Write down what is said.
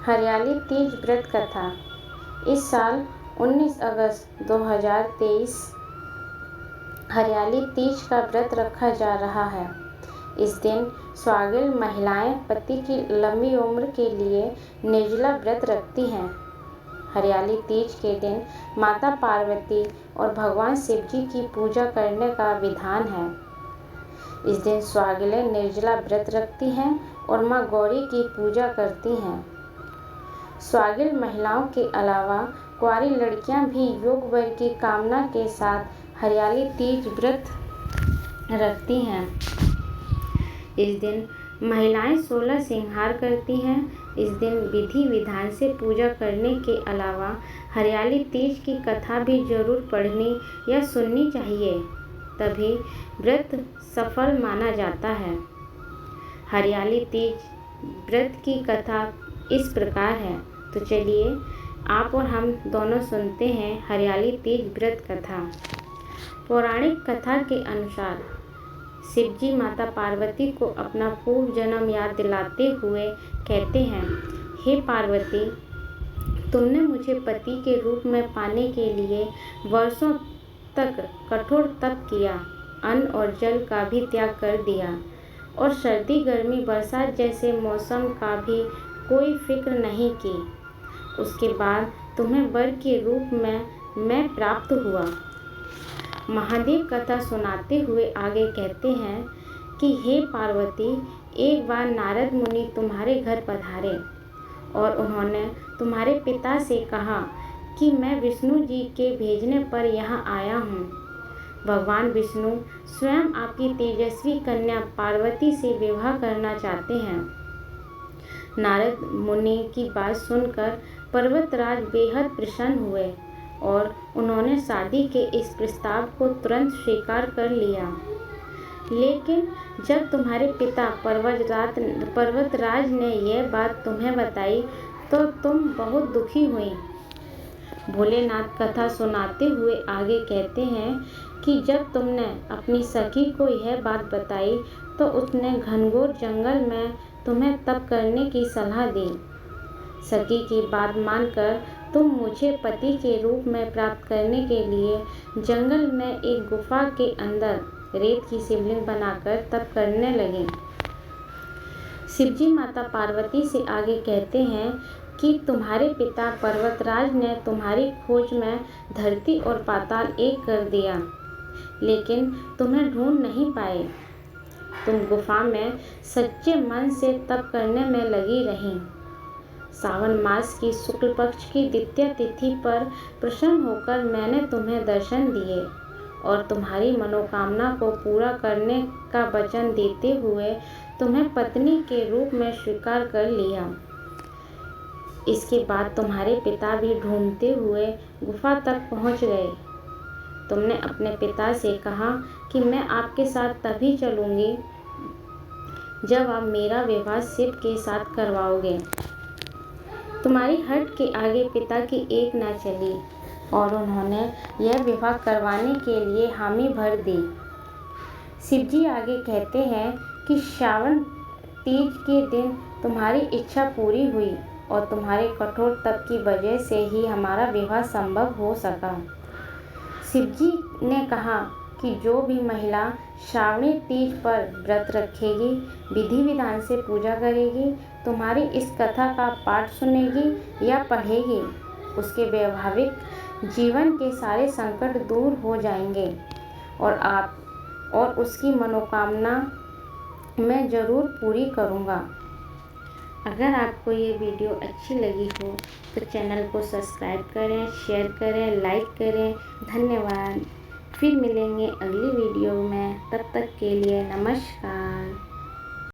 हरियाली तीज व्रत कथा। इस साल 19 अगस्त 2023 हरियाली तीज का व्रत रखा जा रहा है। इस दिन सुहागिन महिलाएं पति की लंबी उम्र के लिए निर्जला व्रत रखती हैं। हरियाली तीज के दिन माता पार्वती और भगवान शिव जी की पूजा करने का विधान है। इस दिन सुहागिनें निर्जला व्रत रखती हैं और मां गौरी की पूजा करती हैं। सुहागिन महिलाओं के अलावा कुंवारी लड़कियां भी योग वर की कामना के साथ हरियाली तीज व्रत रखती हैं। इस दिन महिलाएं 16 श्रृंगार करती हैं। इस दिन विधि विधान से पूजा करने के अलावा हरियाली तीज की कथा भी जरूर पढ़नी या सुननी चाहिए, तभी व्रत सफल माना जाता है। हरियाली तीज व्रत की कथा इस प्रकार है, तो चलिए आप और हम दोनों सुनते हैं हरियाली तीज व्रत कथा। पौराणिक कथा के अनुसार शिव जी माता पार्वती को अपना पूर्व जन्म याद दिलाते हुए कहते हैं, हे पार्वती, तुमने मुझे पति के रूप में पाने के लिए वर्षों तक कठोर तप किया, अन्न और जल का भी त्याग कर दिया और सर्दी गर्मी बरसात जैसे मौसम का भी कोई फिक्र नहीं की। उसके बाद तुम्हें वर के रूप में मैं प्राप्त हुआ। महादेव कथा सुनाते हुए आगे कहते हैं कि हे पार्वती, एक बार नारद मुनि तुम्हारे घर पधारे और उन्होंने तुम्हारे पिता से कहा कि मैं विष्णु जी के भेजने पर यहाँ आया हूँ। भगवान विष्णु स्वयं आपकी तेजस्वी कन्या पार्वती से विवाह करना चाहते हैं। नारद मुनि की बात सुनकर पर्वतराज बेहद प्रसन्न हुए और उन्होंने शादी के इस प्रस्ताव को तुरंत स्वीकार कर लिया। लेकिन जब तुम्हारे पिता पर्वतराज ने यह बात तुम्हें बताई तो तुम बहुत दुखी हुई। भोलेनाथ कथा सुनाते हुए आगे कहते हैं कि जब तुमने अपनी सखी को यह बात बताई तो उसने घनघोर जंगल में तुम्हें तप करने की सलाह दी। सखी की बात मानकर तुम मुझे पति के रूप में प्राप्त करने के लिए जंगल में एक गुफा के अंदर रेत की शिवलिंग बनाकर तप करने लगे। शिवजी माता पार्वती से आगे कहते हैं कि तुम्हारे पिता पर्वतराज ने तुम्हारी खोज में धरती और पाताल एक कर दिया, लेकिन तुम्हें ढूंढ नहीं पाए। तुम गुफा में सच्चे मन से तप करने में लगी रहीं। सावन मास की शुक्ल पक्ष की द्वितीया तिथि पर प्रसन्न होकर मैंने तुम्हें दर्शन दिए और तुम्हारी मनोकामना को पूरा करने का वचन देते हुए तुम्हें पत्नी के रूप में स्वीकार कर लिया। इसके बाद तुम्हारे पिता भी ढूंढते हुए गुफा तक पहुंच गए। तुमने अपने पिता से कहा कि मैं आपके साथ तभी चलूंगी जब आप मेरा विवाह शिव के साथ करवाओगे। तुम्हारी हट के आगे पिता की एक न चली और उन्होंने यह विवाह करवाने के लिए हामी भर दी। शिवजी आगे कहते हैं कि श्रावण तीज के दिन तुम्हारी इच्छा पूरी हुई और तुम्हारे कठोर तप की वजह से ही हमारा विवाह संभव हो सका। शिवजी ने कहा कि जो भी महिला श्रावणी तीज पर व्रत रखेगी, विधि विधान से पूजा करेगी, तुम्हारी इस कथा का पाठ सुनेगी या पढ़ेगी, उसके वैवाहिक जीवन के सारे संकट दूर हो जाएंगे और आप और उसकी मनोकामना मैं जरूर पूरी करूँगा। अगर आपको ये वीडियो अच्छी लगी हो तो चैनल को सब्सक्राइब करें, शेयर करें, लाइक करें। धन्यवाद। फिर मिलेंगे अगली वीडियो में, तब तक के लिए नमस्कार।